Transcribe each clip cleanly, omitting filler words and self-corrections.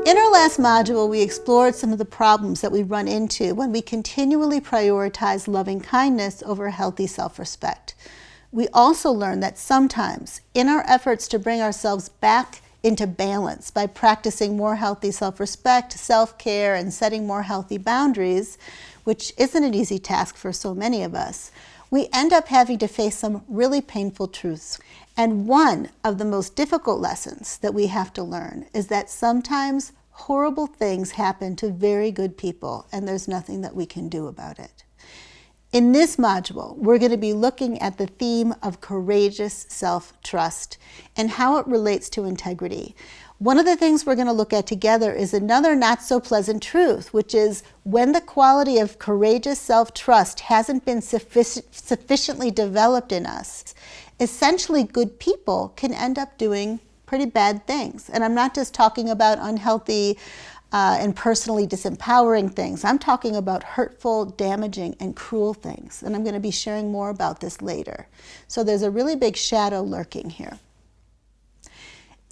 In our last module, we explored some of the problems that we run into when we continually prioritize loving kindness over healthy self-respect. We also learned that sometimes, in our efforts to bring ourselves back into balance by practicing more healthy self-respect, self-care, and setting more healthy boundaries, which isn't an easy task for so many of us, we end up having to face some really painful truths. And one of the most difficult lessons that we have to learn is that sometimes horrible things happen to very good people, and there's nothing that we can do about it. In this module, we're going to be looking at the theme of courageous self-trust and how it relates to integrity. One of the things we're going to look at together is another not-so-pleasant truth, which is when the quality of courageous self-trust hasn't been sufficiently developed in us, essentially good people can end up doing pretty bad things. And I'm not just talking about unhealthy and personally disempowering things. I'm talking about hurtful, damaging, and cruel things. And I'm going to be sharing more about this later. So there's a really big shadow lurking here.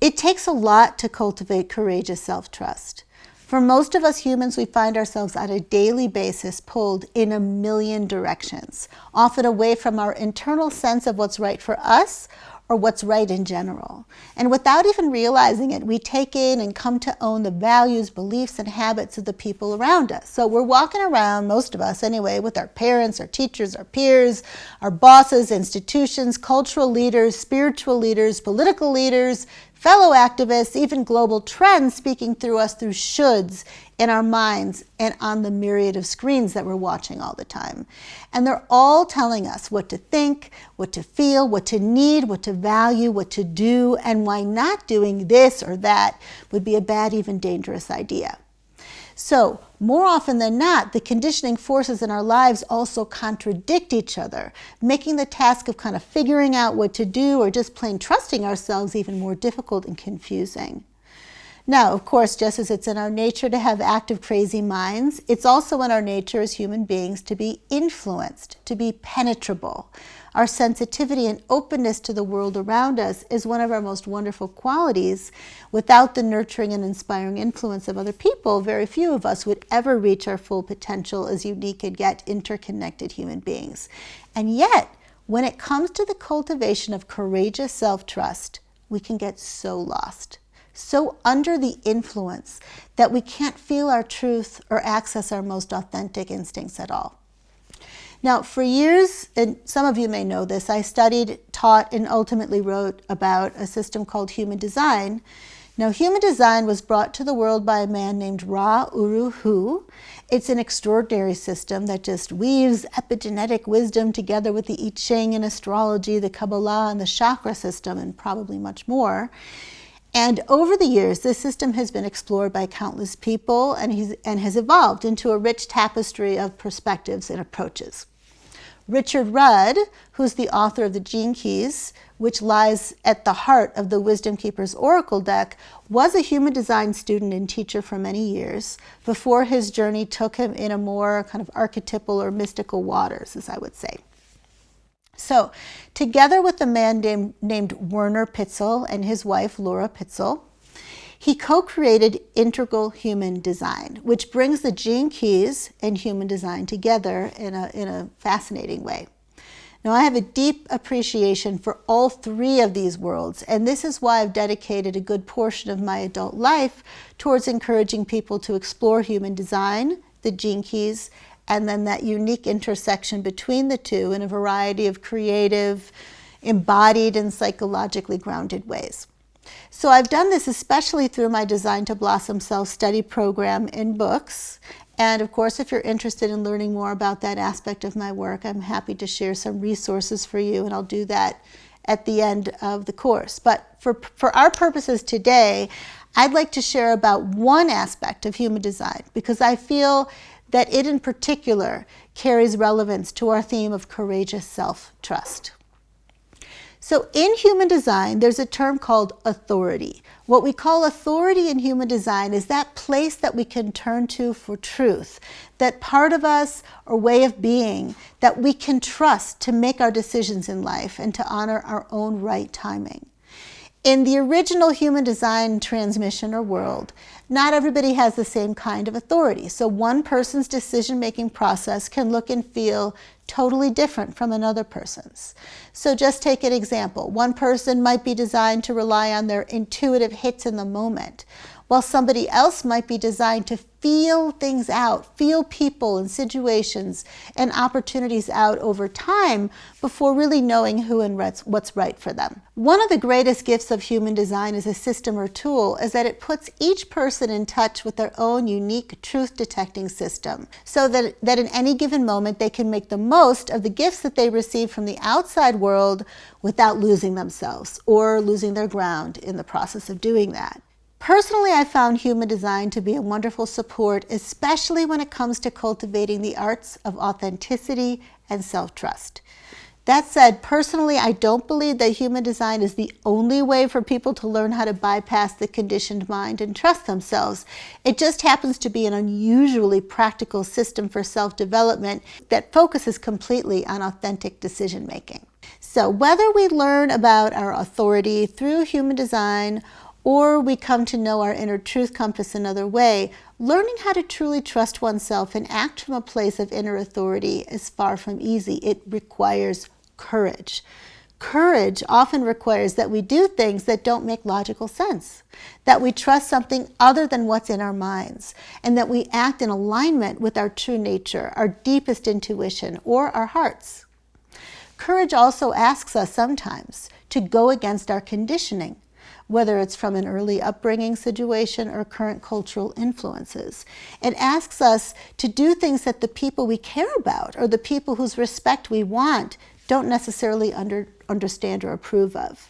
It takes a lot to cultivate courageous self-trust. For most of us humans, we find ourselves on a daily basis pulled in a million directions, often away from our internal sense of what's right for us or what's right in general. And without even realizing it, we take in and come to own the values, beliefs, and habits of the people around us. So we're walking around, most of us anyway, with our parents, our teachers, our peers, our bosses, institutions, cultural leaders, spiritual leaders, political leaders, fellow activists, even global trends speaking through us through shoulds in our minds and on the myriad of screens that we're watching all the time. And they're all telling us what to think, what to feel, what to need, what to value, what to do, and why not doing this or that would be a bad, even dangerous idea. So, more often than not, the conditioning forces in our lives also contradict each other, making the task of kind of figuring out what to do or just plain trusting ourselves even more difficult and confusing. Now, of course, just as it's in our nature to have active, crazy minds, it's also in our nature as human beings to be influenced, to be penetrable. Our sensitivity and openness to the world around us is one of our most wonderful qualities. Without the nurturing and inspiring influence of other people, very few of us would ever reach our full potential as unique and yet interconnected human beings. And yet, when it comes to the cultivation of courageous self-trust, we can get so lost, so under the influence that we can't feel our truth or access our most authentic instincts at all. Now, for years, and some of you may know this, I studied, taught, and ultimately wrote about a system called human design. Now, human design was brought to the world by a man named Ra Uru Hu. It's an extraordinary system that just weaves epigenetic wisdom together with the I Ching and astrology, the Kabbalah, and the chakra system, and probably much more. And over the years, this system has been explored by countless people and has evolved into a rich tapestry of perspectives and approaches. Richard Rudd, who's the author of the Gene Keys, which lies at the heart of the Wisdom Keeper's Oracle deck, was a human design student and teacher for many years before his journey took him in a more kind of archetypal or mystical waters, as I would say. So, together with a man named Werner Pitzel and his wife, Laura Pitzel, he co-created Integral Human Design, which brings the Gene Keys and human design together in a fascinating way. Now, I have a deep appreciation for all three of these worlds, and this is why I've dedicated a good portion of my adult life towards encouraging people to explore human design, the Gene Keys, and then that unique intersection between the two in a variety of creative, embodied, and psychologically grounded ways. So I've done this especially through my Design to Blossom self-study program in books. And of course, if you're interested in learning more about that aspect of my work, I'm happy to share some resources for you, and I'll do that at the end of the course. But for our purposes today, I'd like to share about one aspect of human design because I feel that it in particular carries relevance to our theme of courageous self-trust. So in human design, there's a term called authority. What we call authority in human design is that place that we can turn to for truth, that part of us or way of being that we can trust to make our decisions in life and to honor our own right timing. In the original human design transmission or world, not everybody has the same kind of authority. So one person's decision-making process can look and feel totally different from another person's. So just take an example. One person might be designed to rely on their intuitive hits in the moment, while somebody else might be designed to feel things out, feel people and situations and opportunities out over time before really knowing who and what's right for them. One of the greatest gifts of human design as a system or tool is that it puts each person in touch with their own unique truth-detecting system, so that in any given moment they can make the most of the gifts that they receive from the outside world without losing themselves or losing their ground in the process of doing that. Personally, I found human design to be a wonderful support, especially when it comes to cultivating the arts of authenticity and self-trust. That said, personally, I don't believe that human design is the only way for people to learn how to bypass the conditioned mind and trust themselves. It just happens to be an unusually practical system for self-development that focuses completely on authentic decision-making. So whether we learn about our authority through human design or we come to know our inner truth compass another way, learning how to truly trust oneself and act from a place of inner authority is far from easy. It requires courage. Courage often requires that we do things that don't make logical sense, that we trust something other than what's in our minds, and that we act in alignment with our true nature, our deepest intuition, or our hearts. Courage also asks us sometimes to go against our conditioning, whether it's from an early upbringing situation or current cultural influences. It asks us to do things that the people we care about or the people whose respect we want don't necessarily understand or approve of.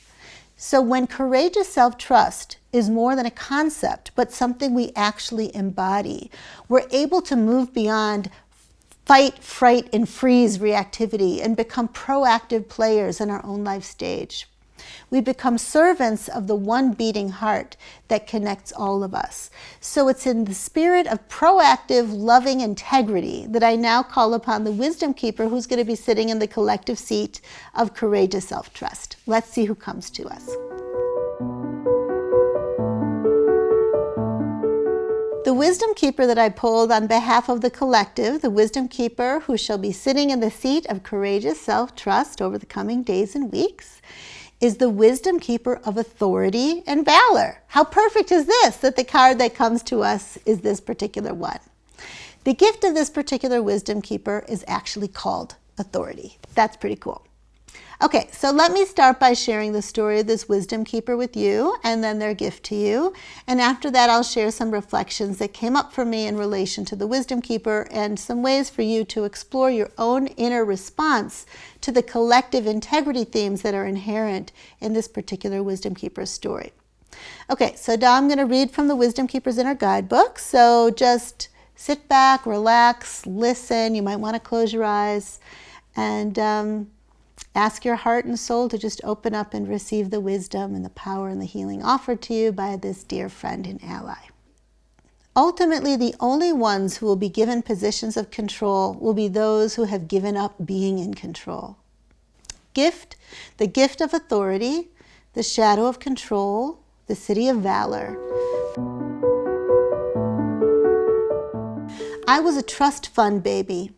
So when courageous self-trust is more than a concept, but something we actually embody, we're able to move beyond fight, fright, and freeze reactivity and become proactive players in our own life stage. We become servants of the one beating heart that connects all of us. So it's in the spirit of proactive, loving integrity that I now call upon the wisdom keeper who's going to be sitting in the collective seat of courageous self-trust. Let's see who comes to us. The wisdom keeper that I pulled on behalf of the collective, the wisdom keeper who shall be sitting in the seat of courageous self-trust over the coming days and weeks, is the wisdom keeper of authority and valor. How perfect is this, that the card that comes to us is this particular one? The gift of this particular wisdom keeper is actually called authority. That's pretty cool. Okay, so let me start by sharing the story of this wisdom keeper with you and then their gift to you. And after that, I'll share some reflections that came up for me in relation to the wisdom keeper and some ways for you to explore your own inner response to the collective integrity themes that are inherent in this particular wisdom keeper's story. Okay, so now I'm going to read from the Wisdom Keeper's Inner Guidebook. So just sit back, relax, listen. You might want to close your eyes and ask your heart and soul to just open up and receive the wisdom and the power and the healing offered to you by this dear friend and ally. Ultimately, the only ones who will be given positions of control will be those who have given up being in control. Gift, the gift of authority, the shadow of control, the city of valor. I was a trust fund baby.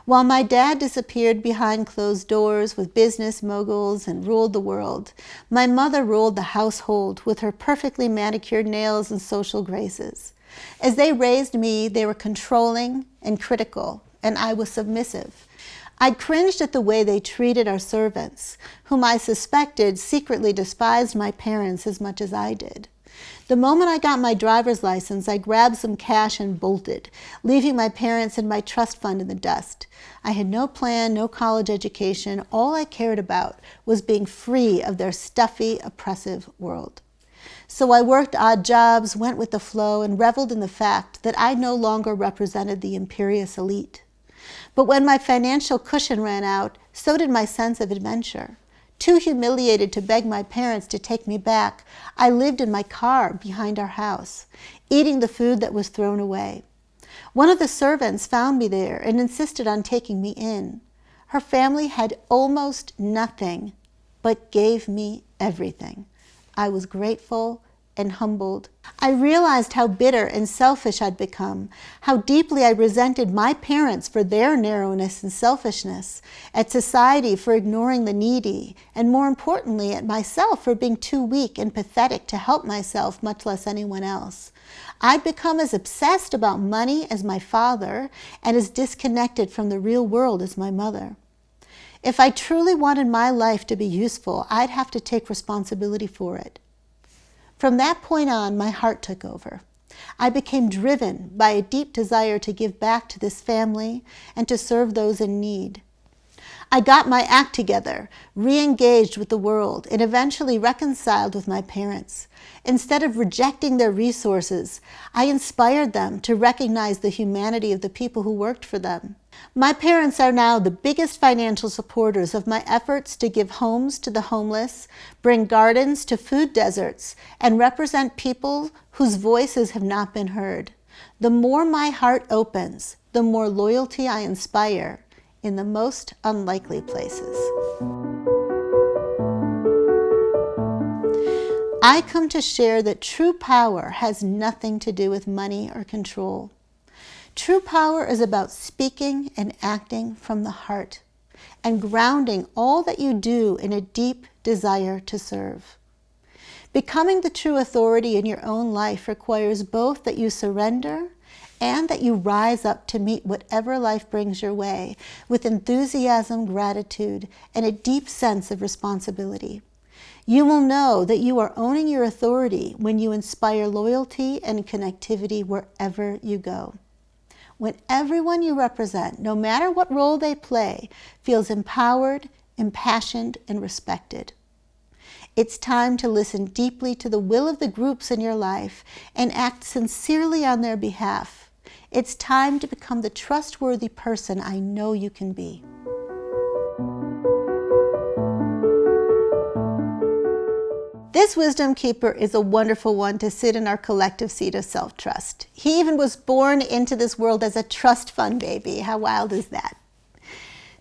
While my dad disappeared behind closed doors with business moguls and ruled the world, my mother ruled the household with her perfectly manicured nails and social graces. As they raised me, they were controlling and critical, and I was submissive. I cringed at the way they treated our servants, whom I suspected secretly despised my parents as much as I did. The moment I got my driver's license, I grabbed some cash and bolted, leaving my parents and my trust fund in the dust. I had no plan, no college education. All I cared about was being free of their stuffy, oppressive world. So I worked odd jobs, went with the flow, and reveled in the fact that I no longer represented the imperious elite. But when my financial cushion ran out, so did my sense of adventure. Too humiliated to beg my parents to take me back, I lived in my car behind our house, eating the food that was thrown away. One of the servants found me there and insisted on taking me in. Her family had almost nothing, but gave me everything. I was grateful and humbled. I realized how bitter and selfish I'd become, how deeply I resented my parents for their narrowness and selfishness, at society for ignoring the needy, and more importantly, at myself for being too weak and pathetic to help myself, much less anyone else. I'd become as obsessed about money as my father and as disconnected from the real world as my mother. If I truly wanted my life to be useful, I'd have to take responsibility for it. From that point on, my heart took over. I became driven by a deep desire to give back to this family and to serve those in need. I got my act together, re-engaged with the world, and eventually reconciled with my parents. Instead of rejecting their resources, I inspired them to recognize the humanity of the people who worked for them. My parents are now the biggest financial supporters of my efforts to give homes to the homeless, bring gardens to food deserts, and represent people whose voices have not been heard. The more my heart opens, the more loyalty I inspire in the most unlikely places. I come to share that true power has nothing to do with money or control. True power is about speaking and acting from the heart and grounding all that you do in a deep desire to serve. Becoming the true authority in your own life requires both that you surrender and that you rise up to meet whatever life brings your way with enthusiasm, gratitude, and a deep sense of responsibility. You will know that you are owning your authority when you inspire loyalty and connectivity wherever you go. When everyone you represent, no matter what role they play, feels empowered, impassioned, and respected. It's time to listen deeply to the will of the groups in your life and act sincerely on their behalf. It's time to become the trustworthy person I know you can be. This wisdom keeper is a wonderful one to sit in our collective seat of self-trust. He even was born into this world as a trust fund baby. How wild is that?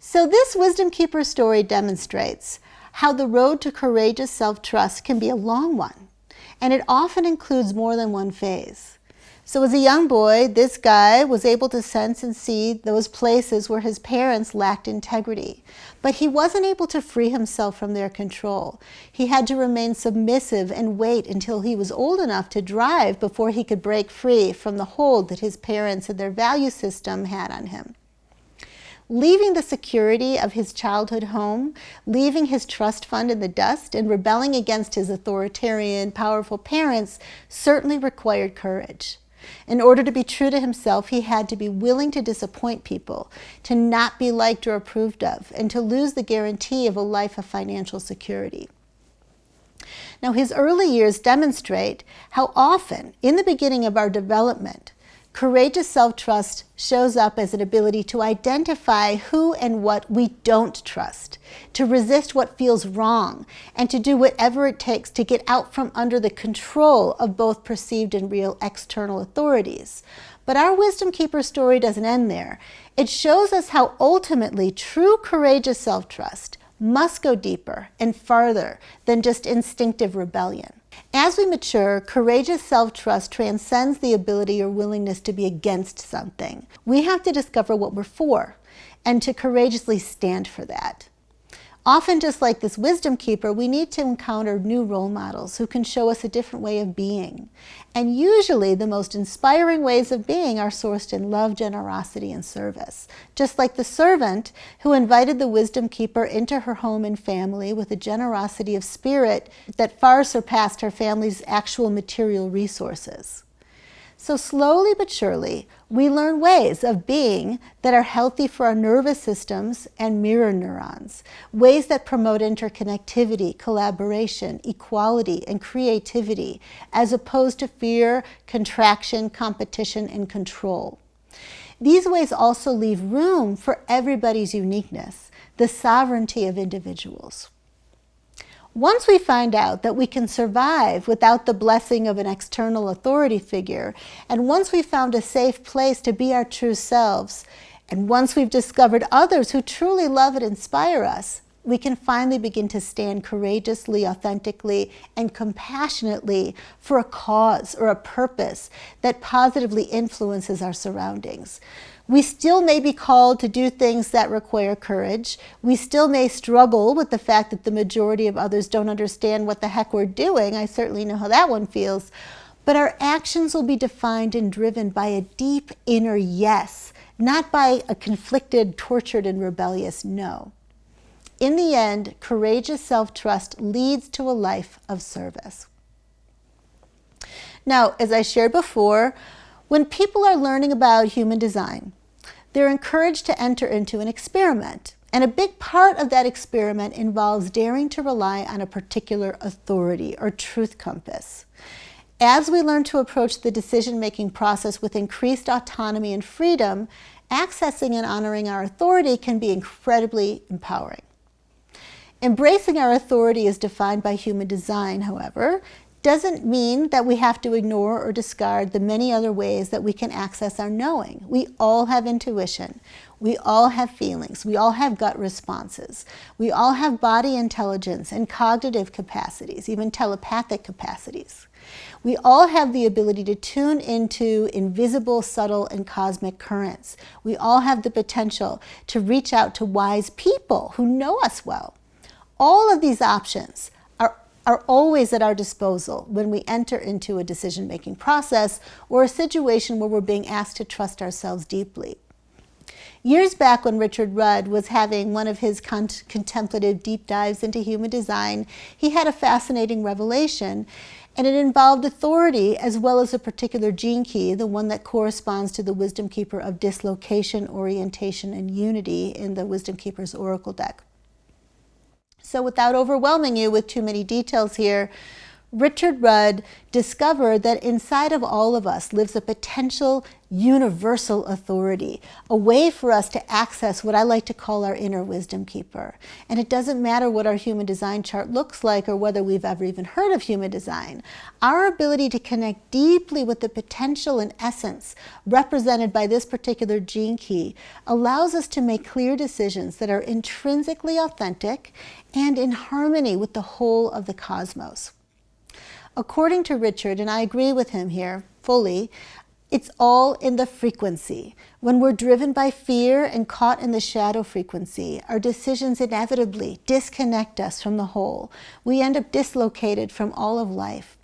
So this wisdom keeper story demonstrates how the road to courageous self-trust can be a long one, and it often includes more than one phase. So as a young boy, this guy was able to sense and see those places where his parents lacked integrity. But he wasn't able to free himself from their control. He had to remain submissive and wait until he was old enough to drive before he could break free from the hold that his parents and their value system had on him. Leaving the security of his childhood home, leaving his trust fund in the dust, and rebelling against his authoritarian, powerful parents certainly required courage. In order to be true to himself, he had to be willing to disappoint people, to not be liked or approved of, and to lose the guarantee of a life of financial security. Now, his early years demonstrate how often, in the beginning of our development, courageous self-trust shows up as an ability to identify who and what we don't trust, to resist what feels wrong, and to do whatever it takes to get out from under the control of both perceived and real external authorities. But our Wisdom Keeper story doesn't end there. It shows us how ultimately true courageous self-trust must go deeper and farther than just instinctive rebellion. As we mature, courageous self-trust transcends the ability or willingness to be against something. We have to discover what we're for and to courageously stand for that. Often, just like this wisdom keeper, we need to encounter new role models who can show us a different way of being. And usually the most inspiring ways of being are sourced in love, generosity, and service. Just like the servant who invited the wisdom keeper into her home and family with a generosity of spirit that far surpassed her family's actual material resources. So slowly but surely, we learn ways of being that are healthy for our nervous systems and mirror neurons, ways that promote interconnectivity, collaboration, equality, and creativity, as opposed to fear, contraction, competition, and control. These ways also leave room for everybody's uniqueness, the sovereignty of individuals. Once we find out that we can survive without the blessing of an external authority figure, and once we've found a safe place to be our true selves, and once we've discovered others who truly love and inspire us, we can finally begin to stand courageously, authentically, and compassionately for a cause or a purpose that positively influences our surroundings. We still may be called to do things that require courage. We still may struggle with the fact that the majority of others don't understand what the heck we're doing. I certainly know how that one feels. But our actions will be defined and driven by a deep inner yes, not by a conflicted, tortured, and rebellious no. In the end, courageous self-trust leads to a life of service. Now, as I shared before, when people are learning about human design, they're encouraged to enter into an experiment. And a big part of that experiment involves daring to rely on a particular authority or truth compass. As we learn to approach the decision-making process with increased autonomy and freedom, accessing and honoring our authority can be incredibly empowering. Embracing our authority as defined by human design, however, doesn't mean that we have to ignore or discard the many other ways that we can access our knowing. We all have intuition. We all have feelings. We all have gut responses. We all have body intelligence and cognitive capacities, even telepathic capacities. We all have the ability to tune into invisible, subtle, and cosmic currents. We all have the potential to reach out to wise people who know us well. All of these options are always at our disposal when we enter into a decision-making process or a situation where we're being asked to trust ourselves deeply. Years back, when Richard Rudd was having one of his contemplative deep dives into human design, he had a fascinating revelation, and it involved authority as well as a particular gene key, the one that corresponds to the Wisdom Keeper of dislocation, orientation, and unity in the Wisdom Keeper's Oracle deck. So without overwhelming you with too many details here, Richard Rudd discovered that inside of all of us lives a potential universal authority, a way for us to access what I like to call our inner wisdom keeper. And it doesn't matter what our human design chart looks like or whether we've ever even heard of human design. Our ability to connect deeply with the potential and essence represented by this particular gene key allows us to make clear decisions that are intrinsically authentic and in harmony with the whole of the cosmos. According to Richard, and I agree with him here fully, it's all in the frequency. When we're driven by fear and caught in the shadow frequency, our decisions inevitably disconnect us from the whole. We end up dislocated from all of life.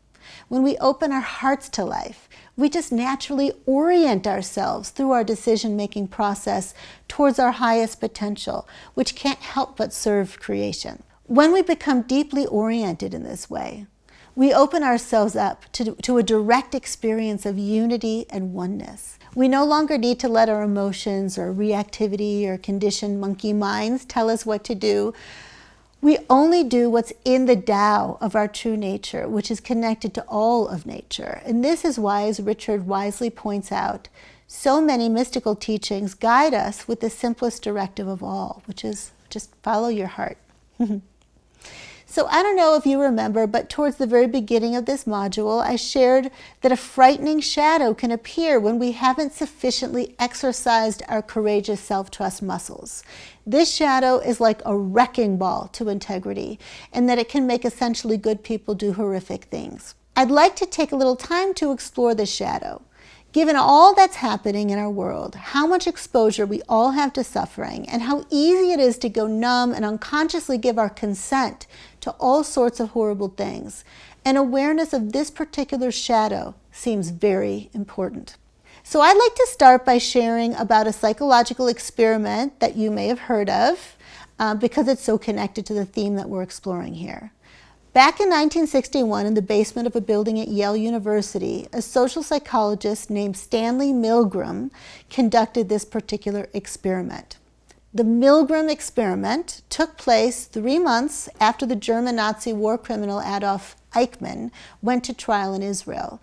When we open our hearts to life, we just naturally orient ourselves through our decision-making process towards our highest potential, which can't help but serve creation. When we become deeply oriented in this way, we open ourselves up to a direct experience of unity and oneness. We no longer need to let our emotions or reactivity or conditioned monkey minds tell us what to do. We only do what's in the Tao of our true nature, which is connected to all of nature. And this is why, as Richard wisely points out, so many mystical teachings guide us with the simplest directive of all, which is just follow your heart. So I don't know if you remember, but towards the very beginning of this module, I shared that a frightening shadow can appear when we haven't sufficiently exercised our courageous self-trust muscles. This shadow is like a wrecking ball to integrity, and that it can make essentially good people do horrific things. I'd like to take a little time to explore this shadow. Given all that's happening in our world, how much exposure we all have to suffering, and how easy it is to go numb and unconsciously give our consent to all sorts of horrible things, an awareness of this particular shadow seems very important. So I'd like to start by sharing about a psychological experiment that you may have heard of, because it's so connected to the theme that we're exploring here. Back in 1961, in the basement of a building at Yale University, a social psychologist named Stanley Milgram conducted this particular experiment. The Milgram experiment took place 3 months after the German Nazi war criminal Adolf Eichmann went to trial in Israel.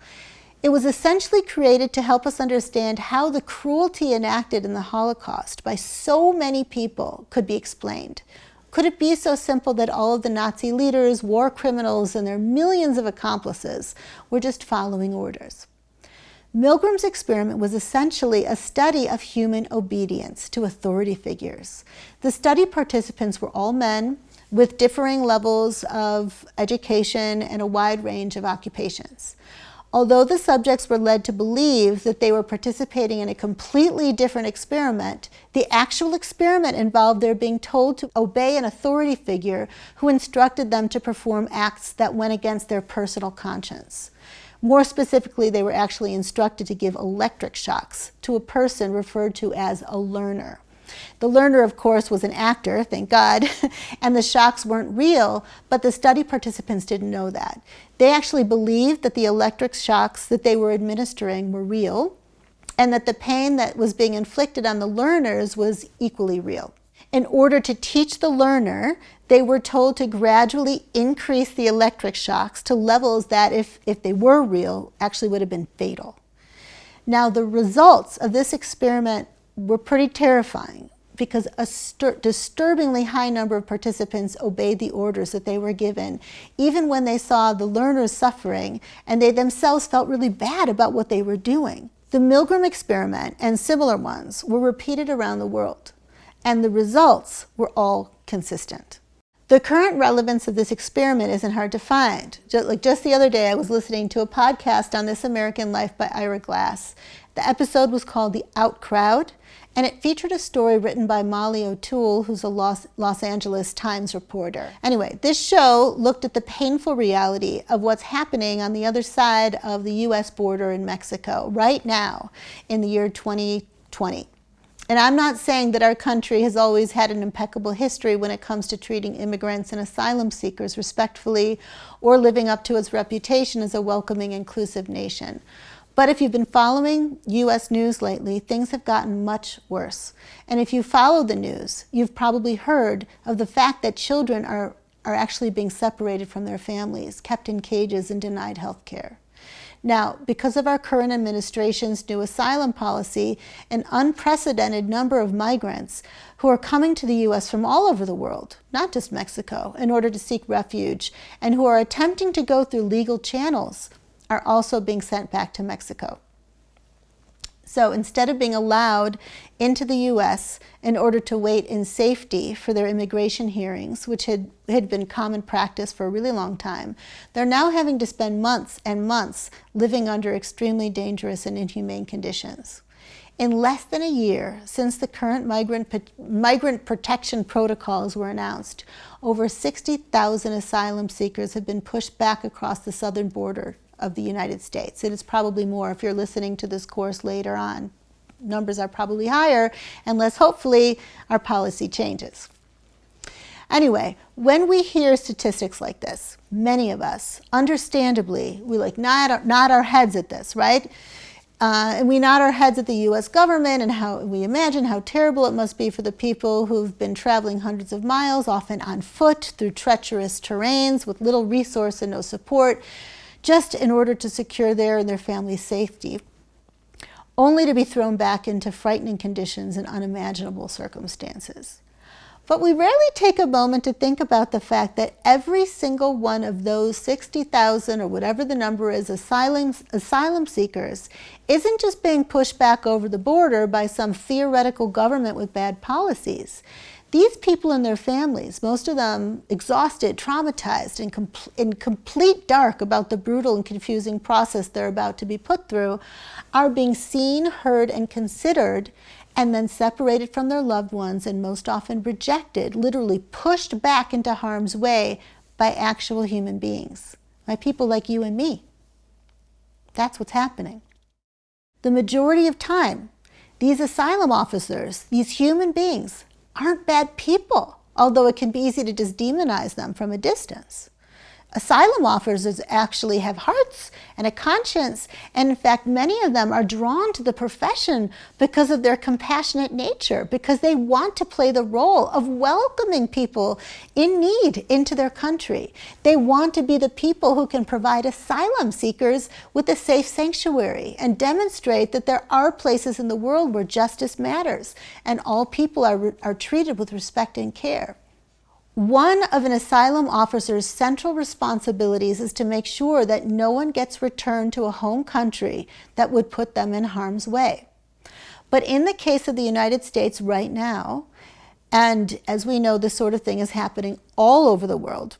It was essentially created to help us understand how the cruelty enacted in the Holocaust by so many people could be explained. Could it be so simple that all of the Nazi leaders, war criminals, and their millions of accomplices were just following orders? Milgram's experiment was essentially a study of human obedience to authority figures. The study participants were all men with differing levels of education and a wide range of occupations. Although the subjects were led to believe that they were participating in a completely different experiment, the actual experiment involved their being told to obey an authority figure who instructed them to perform acts that went against their personal conscience. More specifically, they were actually instructed to give electric shocks to a person referred to as a learner. The learner, of course, was an actor, thank God, and the shocks weren't real, but the study participants didn't know that. They actually believed that the electric shocks that they were administering were real, and that the pain that was being inflicted on the learners was equally real. In order to teach the learner, they were told to gradually increase the electric shocks to levels that, if they were real, actually would have been fatal. Now, the results of this experiment were pretty terrifying because a disturbingly high number of participants obeyed the orders that they were given, even when they saw the learners suffering and they themselves felt really bad about what they were doing. The Milgram experiment and similar ones were repeated around the world, and the results were all consistent. The current relevance of this experiment isn't hard to find. Just the other day, I was listening to a podcast on This American Life by Ira Glass. The episode was called The Out Crowd, and it featured a story written by Molly O'Toole, who's a Los Angeles Times reporter. Anyway, this show looked at the painful reality of what's happening on the other side of the U.S. border in Mexico right now in the year 2020. And I'm not saying that our country has always had an impeccable history when it comes to treating immigrants and asylum seekers respectfully or living up to its reputation as a welcoming, inclusive nation. But if you've been following U.S. news lately, things have gotten much worse. And if you follow the news, you've probably heard of the fact that children are actually being separated from their families, kept in cages, and denied health care. Now, because of our current administration's new asylum policy, an unprecedented number of migrants who are coming to the U.S. from all over the world, not just Mexico, in order to seek refuge, and who are attempting to go through legal channels, are also being sent back to Mexico. So instead of being allowed into the U.S. in order to wait in safety for their immigration hearings, which had been common practice for a really long time, they're now having to spend months and months living under extremely dangerous and inhumane conditions. In less than a year since the current migrant protection protocols were announced, over 60,000 asylum seekers have been pushed back across the southern border of the United States. It is probably more if you're listening to this course later on. Numbers are probably higher, unless hopefully our policy changes. Anyway, when we hear statistics like this, many of us, understandably, we nod our heads at this, right? And we nod our heads at the U.S. government and how we imagine how terrible it must be for the people who've been traveling hundreds of miles, often on foot, through treacherous terrains with little resource and no support, just in order to secure their and their family's safety, only to be thrown back into frightening conditions and unimaginable circumstances. But we rarely take a moment to think about the fact that every single one of those 60,000 or whatever the number is asylum seekers isn't just being pushed back over the border by some theoretical government with bad policies. These people and their families, most of them exhausted, traumatized, in complete dark about the brutal and confusing process they're about to be put through, are being seen, heard, and considered, and then separated from their loved ones and most often rejected, literally pushed back into harm's way by actual human beings, by people like you and me. That's what's happening. The majority of time, these asylum officers, these human beings, aren't bad people, although it can be easy to just demonize them from a distance. Asylum officers actually have hearts and a conscience, and in fact, many of them are drawn to the profession because of their compassionate nature, because they want to play the role of welcoming people in need into their country. They want to be the people who can provide asylum seekers with a safe sanctuary and demonstrate that there are places in the world where justice matters and all people are treated with respect and care. One of an asylum officer's central responsibilities is to make sure that no one gets returned to a home country that would put them in harm's way. But in the case of the United States right now, And as we know, this sort of thing is happening all over the world.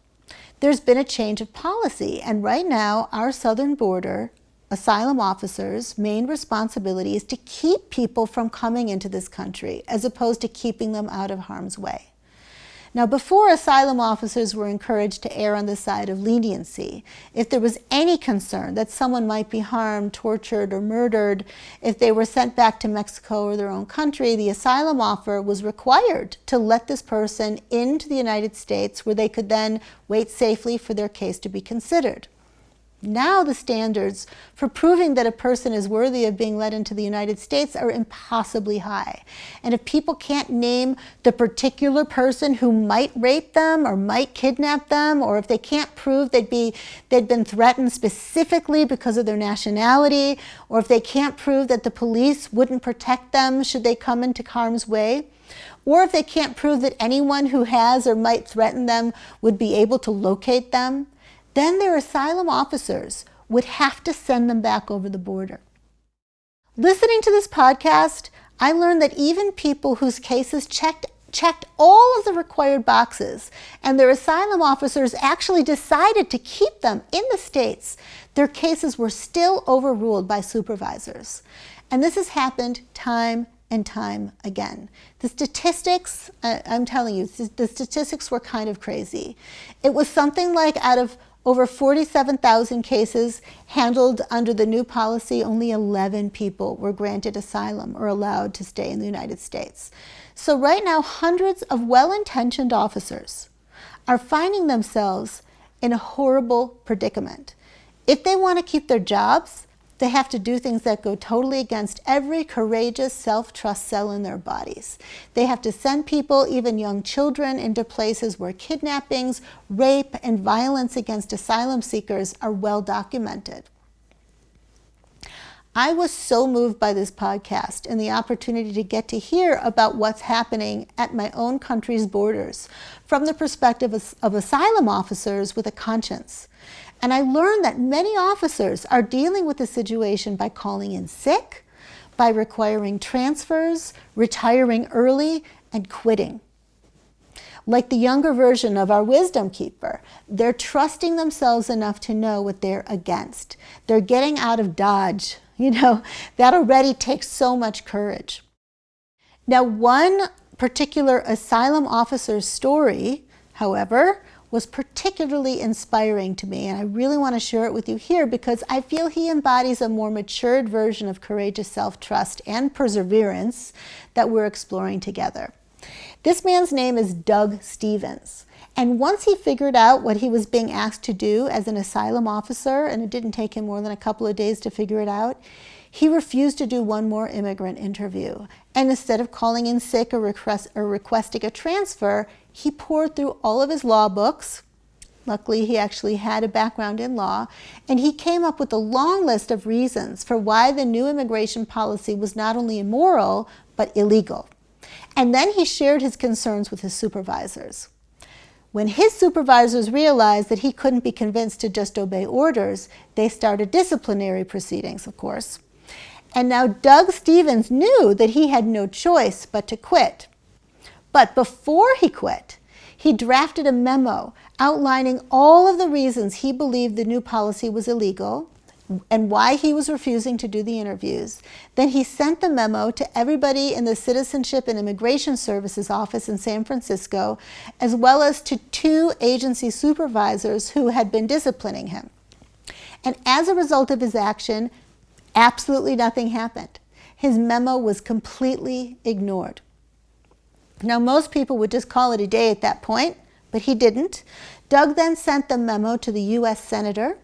There's been a change of policy, and right now, our southern border asylum officers' main responsibility is to keep people from coming into this country, as opposed to keeping them out of harm's way. Now, before, asylum officers were encouraged to err on the side of leniency. If there was any concern that someone might be harmed, tortured, or murdered, if they were sent back to Mexico or their own country, the asylum officer was required to let this person into the United States, where they could then wait safely for their case to be considered. Now the standards for proving that a person is worthy of being let into the United States are impossibly high. And if people can't name the particular person who might rape them or might kidnap them, or if they can't prove they'd been threatened specifically because of their nationality, or if they can't prove that the police wouldn't protect them should they come into harm's way, or if they can't prove that anyone who has or might threaten them would be able to locate them, then their asylum officers would have to send them back over the border. Listening to this podcast, I learned that even people whose cases checked all of the required boxes and their asylum officers actually decided to keep them in the States, their cases were still overruled by supervisors. And this has happened time and time again. The statistics, I'm telling you, the statistics were kind of crazy. It was something like out of over 47,000 cases handled under the new policy, only 11 people were granted asylum or allowed to stay in the United States. So right now, hundreds of well-intentioned officers are finding themselves in a horrible predicament. If they want to keep their jobs, they have to do things that go totally against every courageous self-trust cell in their bodies. They have to send people, even young children, into places where kidnappings, rape, and violence against asylum seekers are well documented. I was so moved by this podcast and the opportunity to get to hear about what's happening at my own country's borders from the perspective of asylum officers with a conscience. And I learned that many officers are dealing with the situation by calling in sick, by requiring transfers, retiring early, and quitting. Like the younger version of our wisdom keeper, they're trusting themselves enough to know what they're against. They're getting out of Dodge. That already takes so much courage. Now, one particular asylum officer's story, however, was particularly inspiring to me, and I really want to share it with you here because I feel he embodies a more matured version of courageous self-trust and perseverance that we're exploring together. This man's name is Doug Stevens, and once he figured out what he was being asked to do as an asylum officer, and it didn't take him more than a couple of days to figure it out, he refused to do one more immigrant interview. And instead of calling in sick or requesting a transfer, he poured through all of his law books. Luckily, he actually had a background in law, and he came up with a long list of reasons for why the new immigration policy was not only immoral, but illegal. And then he shared his concerns with his supervisors. When his supervisors realized that he couldn't be convinced to just obey orders, they started disciplinary proceedings, of course. And now Doug Stevens knew that he had no choice but to quit. But before he quit, he drafted a memo outlining all of the reasons he believed the new policy was illegal and why he was refusing to do the interviews. Then he sent the memo to everybody in the Citizenship and Immigration Services office in San Francisco, as well as to 2 agency supervisors who had been disciplining him. And as a result of his action, absolutely nothing happened. His memo was completely ignored. Now, most people would just call it a day at that point, but he didn't. Doug then sent the memo to the U.S. Senator,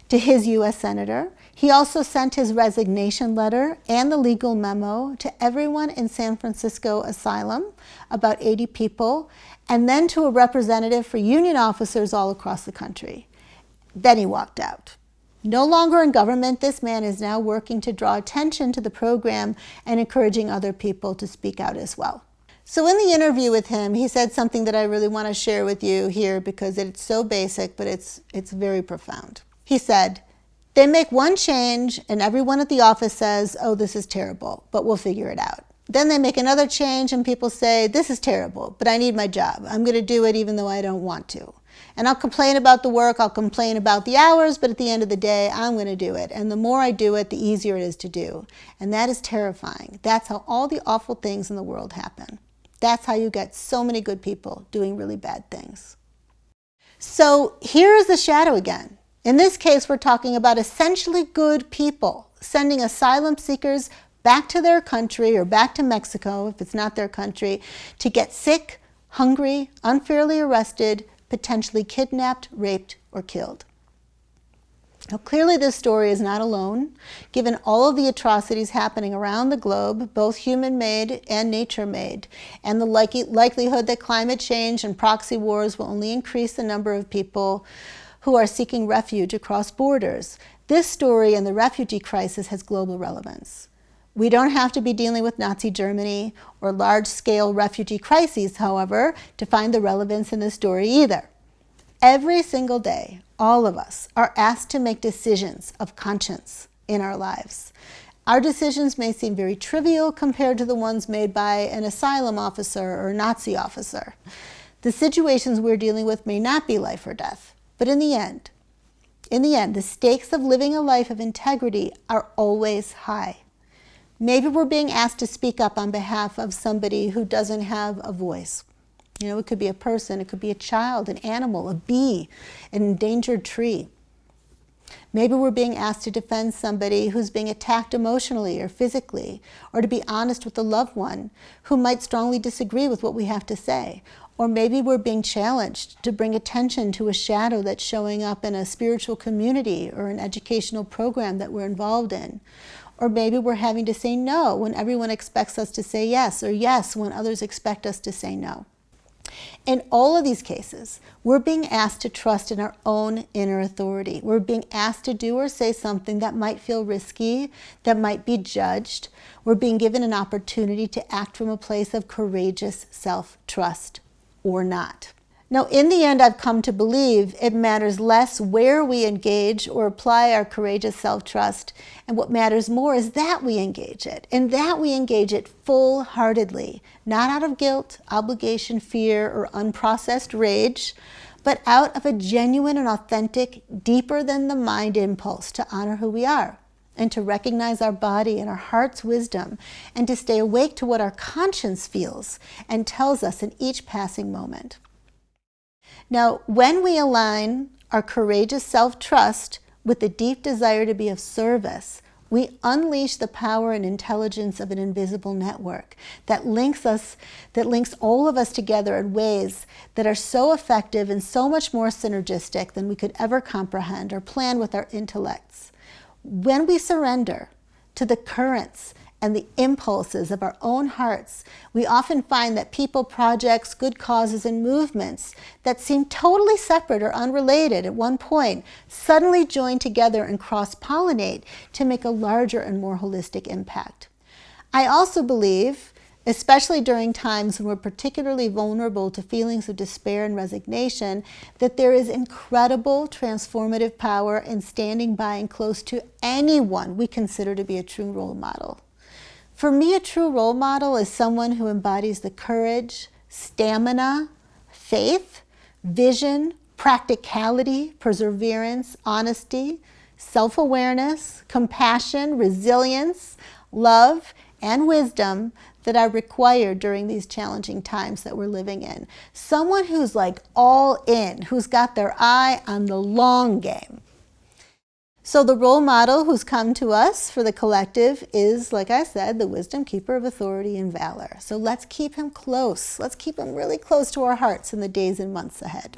to his U.S. Senator. He also sent his resignation letter and the legal memo to everyone in San Francisco Asylum, about 80 people, and then to a representative for union officers all across the country. Then he walked out. No longer in government, this man is now working to draw attention to the program and encouraging other people to speak out as well. So in the interview with him, he said something that I really want to share with you here because it's so basic, but it's very profound. He said, "They make one change and everyone at the office says, oh, this is terrible, but we'll figure it out. Then they make another change and people say, this is terrible, but I need my job. I'm going to do it even though I don't want to. And I'll complain about the work, I'll complain about the hours, but at the end of the day, I'm going to do it. And the more I do it, the easier it is to do. And that is terrifying. That's how all the awful things in the world happen. That's how you get so many good people doing really bad things. So here is the shadow again. In this case, we're talking about essentially good people sending asylum seekers back to their country or back to Mexico, if it's not their country, to get sick, hungry, unfairly arrested, potentially kidnapped, raped, or killed. Now, clearly this story is not alone, given all of the atrocities happening around the globe, both human-made and nature-made, and the likelihood that climate change and proxy wars will only increase the number of people who are seeking refuge across borders. This story and the refugee crisis has global relevance. We don't have to be dealing with Nazi Germany or large-scale refugee crises, however, to find the relevance in this story either. Every single day, all of us are asked to make decisions of conscience in our lives. Our decisions may seem very trivial compared to the ones made by an asylum officer or Nazi officer. The situations we're dealing with may not be life or death, but in the end, the stakes of living a life of integrity are always high. Maybe we're being asked to speak up on behalf of somebody who doesn't have a voice. You know, it could be a person, it could be a child, an animal, a bee, an endangered tree. Maybe we're being asked to defend somebody who's being attacked emotionally or physically, or to be honest with a loved one who might strongly disagree with what we have to say. Or maybe we're being challenged to bring attention to a shadow that's showing up in a spiritual community or an educational program that we're involved in. Or maybe we're having to say no when everyone expects us to say yes, or yes when others expect us to say no. In all of these cases, we're being asked to trust in our own inner authority. We're being asked to do or say something that might feel risky, that might be judged. We're being given an opportunity to act from a place of courageous self-trust, or not. Now, in the end, I've come to believe it matters less where we engage or apply our courageous self-trust, and what matters more is that we engage it, and that we engage it full-heartedly, not out of guilt, obligation, fear, or unprocessed rage, but out of a genuine and authentic, deeper than the mind impulse to honor who we are, and to recognize our body and our heart's wisdom, and to stay awake to what our conscience feels and tells us in each passing moment. Now, when we align our courageous self-trust with the deep desire to be of service, we unleash the power and intelligence of an invisible network that links all of us together in ways that are so effective and so much more synergistic than we could ever comprehend or plan with our intellects. When we surrender to the currents and the impulses of our own hearts, we often find that people, projects, good causes, and movements that seem totally separate or unrelated at one point suddenly join together and cross-pollinate to make a larger and more holistic impact. I also believe, especially during times when we're particularly vulnerable to feelings of despair and resignation, that there is incredible transformative power in standing by and close to anyone we consider to be a true role model. For me, a true role model is someone who embodies the courage, stamina, faith, vision, practicality, perseverance, honesty, self-awareness, compassion, resilience, love, and wisdom that are required during these challenging times that we're living in. Someone who's like all in, who's got their eye on the long game. So the role model who's come to us for the collective is, like I said, the wisdom keeper of authority and valor. So let's keep him close. Let's keep him really close to our hearts in the days and months ahead.